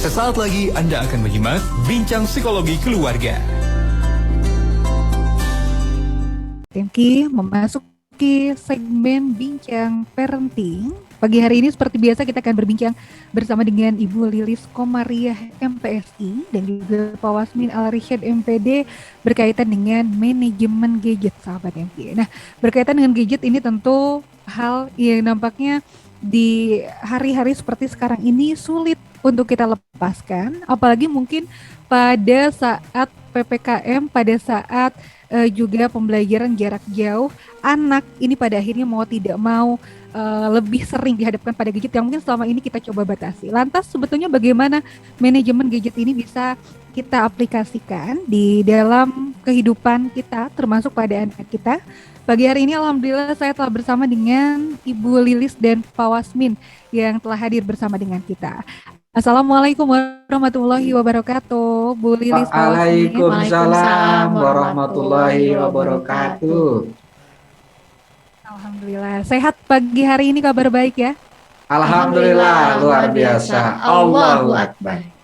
Sesaat lagi Anda akan menyimak Bincang Psikologi Keluarga. Temki memasuki segmen Bincang Parenting. Pagi hari ini seperti biasa kita akan berbincang bersama dengan Ibu Lilis Komariah MPSI dan juga Pak Wasmin Al-Rishad MPD berkaitan dengan manajemen gadget, sahabat MK. Nah, berkaitan dengan gadget ini tentu hal yang nampaknya di hari-hari seperti sekarang ini sulit untuk kita lepaskan, apalagi mungkin pada saat PPKM, pada saat juga pembelajaran jarak jauh, anak ini pada akhirnya mau tidak mau lebih sering dihadapkan pada gadget yang mungkin selama ini kita coba batasi. Lantas sebetulnya bagaimana manajemen gadget ini bisa kita aplikasikan di dalam kehidupan kita, termasuk pada anak kita? Pagi hari ini alhamdulillah saya telah bersama dengan Ibu Lilis dan Pak Wasmin yang telah hadir bersama dengan kita. Assalamualaikum warahmatullahi wabarakatuh, Bu Lilis, Pak Wasmin. Waalaikumsalam warahmatullahi wabarakatuh. Alhamdulillah, sehat pagi hari ini, kabar baik ya? Alhamdulillah, luar biasa. Allahu Akbar.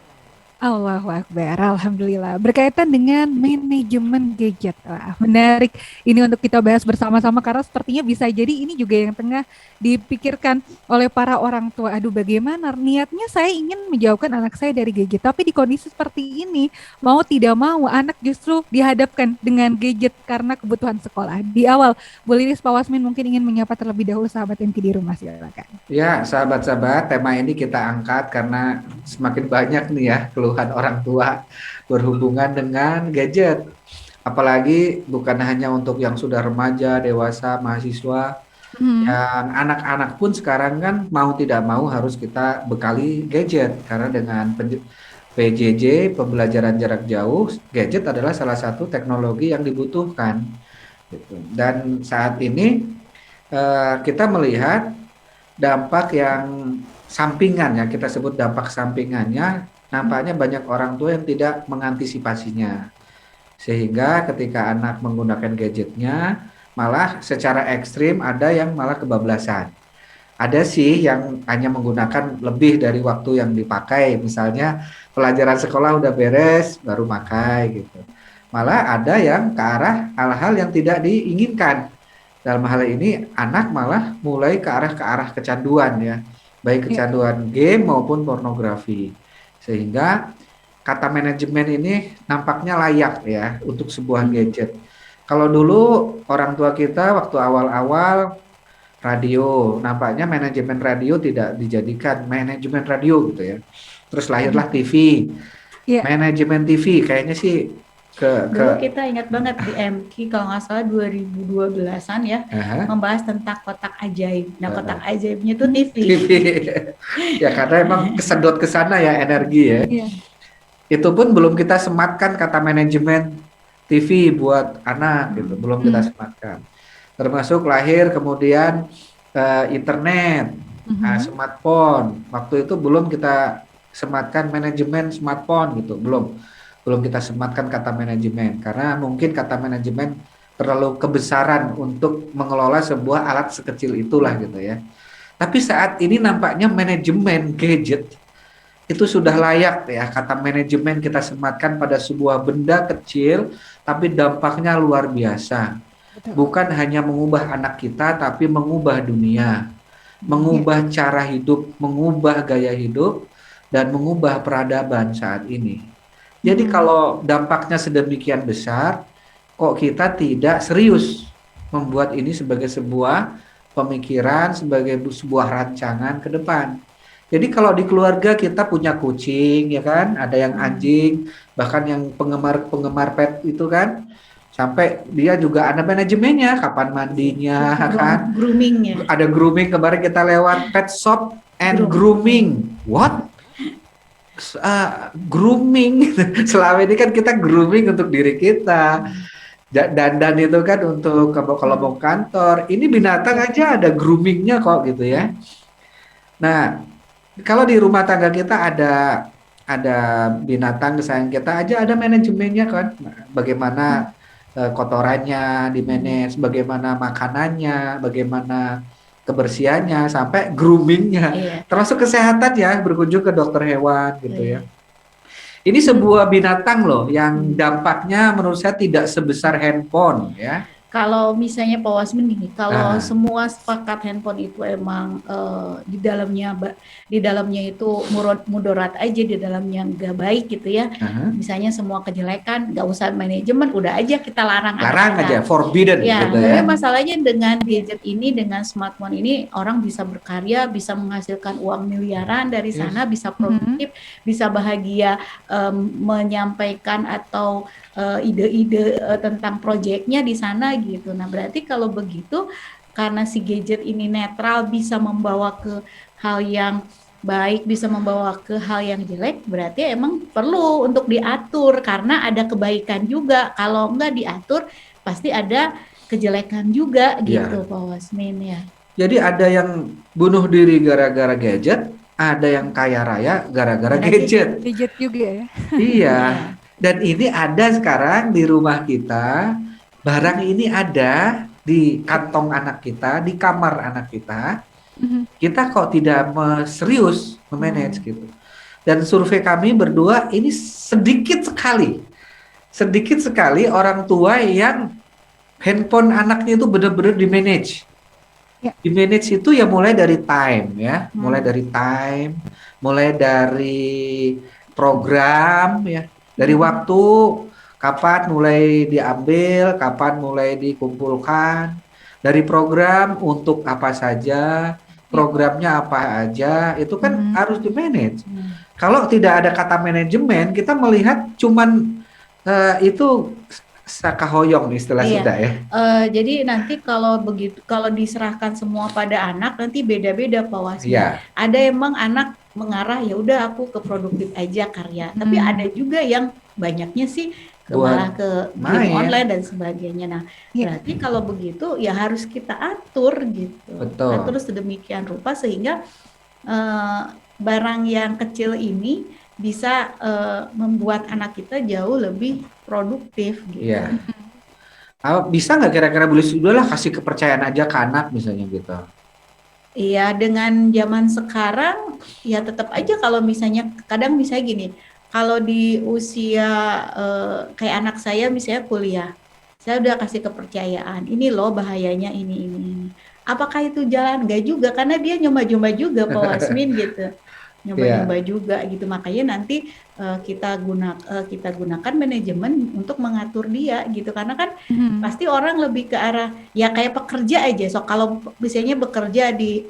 Allahu Akbar, alhamdulillah. Berkaitan dengan manajemen gadget, wah, menarik ini untuk kita bahas bersama-sama karena sepertinya bisa jadi ini juga yang tengah dipikirkan oleh para orang tua. Aduh, bagaimana niatnya saya ingin menjauhkan anak saya dari gadget, tapi di kondisi seperti ini mau tidak mau anak justru dihadapkan dengan gadget karena kebutuhan sekolah. Di awal, Bu Lilis, Pak Wasmin mungkin ingin menyapa terlebih dahulu sahabat MK di rumah, silakan. Ya, sahabat-sahabat, tema ini kita angkat karena semakin banyak nih ya keluhan orang tua berhubungan dengan gadget. Apalagi bukan hanya untuk yang sudah remaja, dewasa, mahasiswa, yang anak-anak pun sekarang kan mau tidak mau harus kita bekali gadget karena dengan PJJ, pembelajaran jarak jauh, gadget adalah salah satu teknologi yang dibutuhkan. Gitu. Dan saat ini kita melihat dampak yang sampingan, ya kita sebut dampak sampingannya, nampaknya banyak orang tua yang tidak mengantisipasinya. Sehingga ketika anak menggunakan gadgetnya, malah secara ekstrim ada yang malah kebablasan. Ada sih yang hanya menggunakan lebih dari waktu yang dipakai, misalnya pelajaran sekolah udah beres, baru pakai gitu. Malah ada yang ke arah hal-hal yang tidak diinginkan. Dalam hal ini anak malah mulai ke arah kecanduan ya, baik kecanduan game maupun pornografi. Sehingga kata manajemen ini nampaknya layak ya untuk sebuah gadget. Kalau dulu orang tua kita waktu awal-awal radio, nampaknya manajemen radio tidak dijadikan manajemen radio gitu ya. Terus lahirlah TV, manajemen TV kayaknya sih Dulu kita ingat banget di MK kalau nggak salah 2012-an ya, membahas tentang kotak ajaib. Nah, kotak ajaibnya itu TV. Ya karena emang kesedot ke sana ya energi ya. Itu pun belum kita sematkan kata manajemen TV buat anak gitu, belum kita sematkan. Termasuk lahir kemudian internet, smartphone. Waktu itu belum kita sematkan manajemen smartphone gitu, belum kita sematkan kata manajemen karena mungkin kata manajemen terlalu kebesaran untuk mengelola sebuah alat sekecil itulah gitu ya. Tapi saat ini nampaknya manajemen gadget itu sudah layak ya, kata manajemen kita sematkan pada sebuah benda kecil tapi dampaknya luar biasa. Bukan hanya mengubah anak kita tapi mengubah dunia, mengubah cara hidup, mengubah gaya hidup dan mengubah peradaban saat ini. Jadi kalau dampaknya sedemikian besar, kok kita tidak serius membuat ini sebagai sebuah pemikiran, sebagai sebuah rancangan ke depan. Jadi kalau di keluarga kita punya kucing, ya kan, ada yang anjing, bahkan yang penggemar pet itu kan, sampai dia juga ada manajemennya, kapan mandinya, kan? Groomingnya. Ada grooming, kemarin kita lewat pet shop and grooming. What? Grooming. Selama ini kan kita grooming untuk diri kita, dan itu kan untuk kalau mau kantor. Ini binatang aja ada groomingnya kok gitu ya. Nah, kalau di rumah tangga kita ada binatang kesayangan kita aja ada manajemennya kan. Bagaimana kotorannya di manage, bagaimana makanannya, bagaimana kebersihannya sampai groomingnya, termasuk kesehatan ya, berkunjung ke dokter hewan gitu ya. Ini sebuah binatang loh yang dampaknya menurut saya tidak sebesar handphone ya. Kalau misalnya Pak Wasmin gini, kalau semua sepakat handphone itu emang di dalamnya itu mudarat aja, di dalamnya nggak baik gitu ya. Misalnya semua kejelekan, nggak usah manajemen, udah aja kita larang aja, forbidden ya, gitu ya. tapi masalahnya dengan gadget ini, dengan smartphone ini, orang bisa berkarya, bisa menghasilkan uang miliaran dari sana, bisa produktif, bisa bahagia menyampaikan atau ide-ide tentang proyeknya di sana gitu. Nah, berarti kalau begitu, karena si gadget ini netral, bisa membawa ke hal yang baik, bisa membawa ke hal yang jelek, berarti emang perlu untuk diatur karena ada kebaikan juga. Kalau enggak diatur, pasti ada kejelekan juga gitu, Pak Wasmin ya. Jadi ada yang bunuh diri gara-gara gadget, ada yang kaya raya gara-gara gadget. Gadget juga ya. Iya. Dan ini ada sekarang di rumah kita, barang ini ada di kantong anak kita, di kamar anak kita. Kita kok tidak serius memanage gitu. Dan survei kami berdua ini sedikit sekali orang tua yang handphone anaknya itu benar-benar di-manage. Di-manage itu ya mulai dari time ya, mulai dari program ya. Dari waktu, kapan mulai diambil, kapan mulai dikumpulkan, dari program untuk apa saja, programnya apa aja, itu kan harus di-manage. Kalau tidak ada kata manajemen, kita melihat cuman itu sakahoyong istilah Sunda ya. Jadi nanti kalau diserahkan semua pada anak, nanti beda-beda Pak Wasmi. Ada emang anak mengarah ya udah aku ke produktif aja karya, tapi ada juga yang banyaknya sih malah ke game online dan sebagainya. Nah, berarti kalau begitu ya harus kita atur gitu. Betul. Atur sedemikian rupa sehingga barang yang kecil ini bisa membuat anak kita jauh lebih produktif gitu. Iya. Bisa nggak kira-kira udahlah kasih kepercayaan aja ke anak misalnya gitu? Iya, dengan zaman sekarang ya tetap aja kalau misalnya kadang misalnya gini, kalau di usia kayak anak saya misalnya kuliah, saya udah kasih kepercayaan, ini loh bahayanya ini. Apakah itu jalan? Enggak juga, karena dia nyoba-nyoba juga Pak Wasmin gitu. Nyoba-nyoba juga gitu, makanya nanti kita gunakan manajemen untuk mengatur dia gitu, karena kan pasti orang lebih ke arah ya kayak pekerja aja. So kalau misalnya bekerja di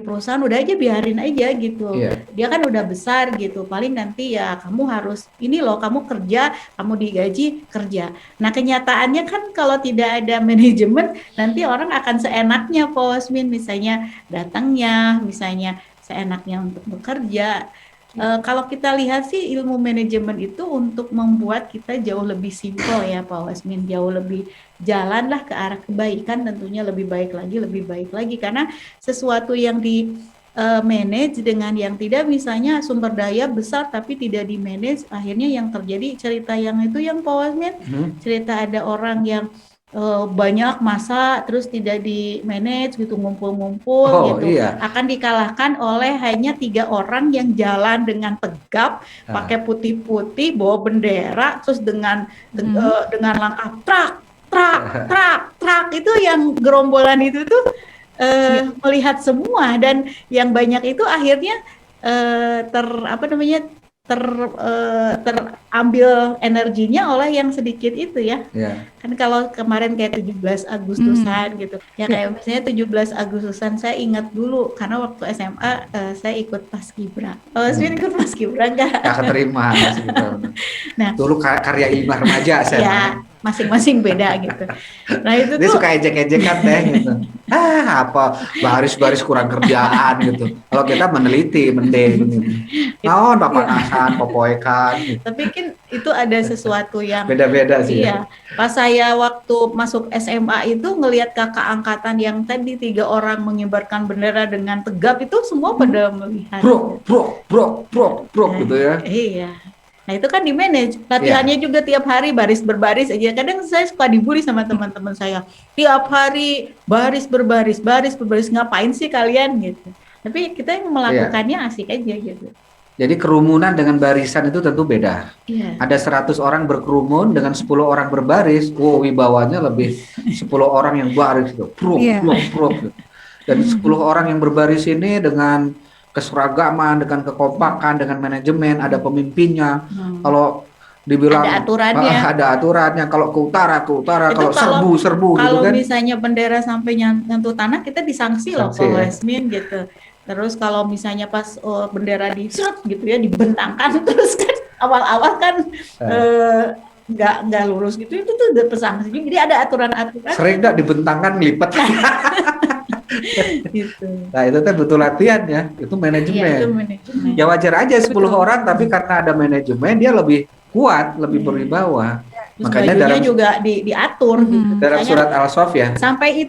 perusahaan udah aja biarin aja gitu, dia kan udah besar gitu, paling nanti ya kamu harus ini loh, kamu kerja, kamu digaji kerja. Nah kenyataannya kan kalau tidak ada manajemen, nanti orang akan seenaknya Pak Wasmin, misalnya datangnya misalnya seenaknya untuk bekerja. Kalau kita lihat sih ilmu manajemen itu untuk membuat kita jauh lebih simpel ya Pak Wasmin, jauh lebih jalanlah ke arah kebaikan, tentunya lebih baik lagi karena sesuatu yang di manage dengan yang tidak, misalnya sumber daya besar tapi tidak di manage, akhirnya yang terjadi cerita yang itu yang Pak Wasmin, cerita ada orang yang banyak masa terus tidak di manage gitu, ngumpul gitu, akan dikalahkan oleh hanya 3 orang yang jalan dengan tegap, pakai putih-putih, bawa bendera, terus dengan langkah trak itu yang gerombolan itu tuh melihat semua, dan yang banyak itu akhirnya terambil energinya oleh yang sedikit itu ya. Kan kalau kemarin kayak 17 Agustusan gitu. Ya kayak misalnya 17 Agustusan saya ingat dulu karena waktu SMA saya ikut Paskibra. Saya ikut Paskibra enggak? Enggak keterima Paskibra. Nah, dulu karya Imar remaja saya. Ya, masing-masing beda gitu. Nah, itu dia suka ejek-ejekan teh gitu. Apa baris-baris kurang kerjaan gitu. Kalau kita meneliti, mending gitu. Naon papanasan, popoekan gitu. Tapi kan itu ada sesuatu yang beda-beda sih. Iya. Pas saya waktu masuk SMA itu ngelihat kakak angkatan yang tadi 3 orang mengibarkan bendera dengan tegap itu semua pada melihat. Bro gitu ya. Iya. Nah itu kan di manage, latihannya juga tiap hari baris berbaris aja. Kadang saya suka dibully sama teman-teman saya. Tiap hari baris berbaris, ngapain sih kalian gitu. Tapi kita yang melakukannya asik aja gitu. Jadi kerumunan dengan barisan itu tentu beda. Iya. Ada 100 orang berkerumun dengan 10 orang berbaris, wibawanya lebih 10 orang yang baris gitu. Pruk. Gitu. Dan 10 orang yang berbaris ini dengan keseragaman, dengan kekompakan, dengan manajemen, ada pemimpinnya. Kalau dibilang ada aturannya, kalau ke utara, kalau serbu kalau gitu kan. misalnya bendera sampai nyentuh tanah, kita disangsi loh Pak Wasmin gitu. Terus kalau misalnya pas bendera gitu ya, dibentangkan terus kan awal-awal kan nggak lurus gitu, itu tuh udah pesangsi. Jadi ada aturan-aturan. Sering nggak dibentangkan ngelipet. Gitu. Nah itu tuh butuh latihan ya, itu manajemen. Iya, itu manajemen. Ya wajar aja 10 orang, tapi karena ada manajemen dia lebih kuat, lebih berwibawa. Terus Makanya bajunya juga diatur gitu. dalam surat Al-Sof ya. Sampai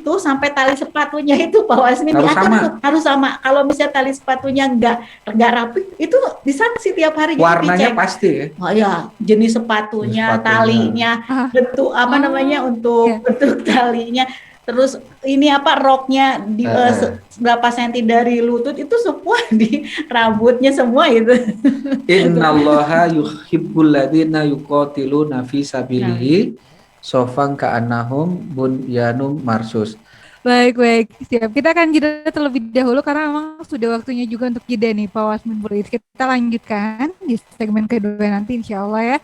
tali sepatunya itu Pak Wasmin Harus diatur sama. tuh, harus sama. Kalau misalnya tali sepatunya nggak rapi, itu disangsi tiap hari. Warnanya dicek. pasti ya. Oh ya, jenis sepatunya, talinya, bentuk apa namanya untuk bentuk talinya. Terus ini apa roknya berapa senti dari lutut itu semua di rambutnya semua itu. Innallaha yuhibbul ladzina yuqatiluna fi sabilihi sofan ka'annahum bunyanum marsus. Baik, siap. Kita akan jeda terlebih dahulu karena memang sudah waktunya juga untuk jeda nih Pak Wasmin Bulis. Kita lanjutkan di segmen kedua nanti insya Allah ya.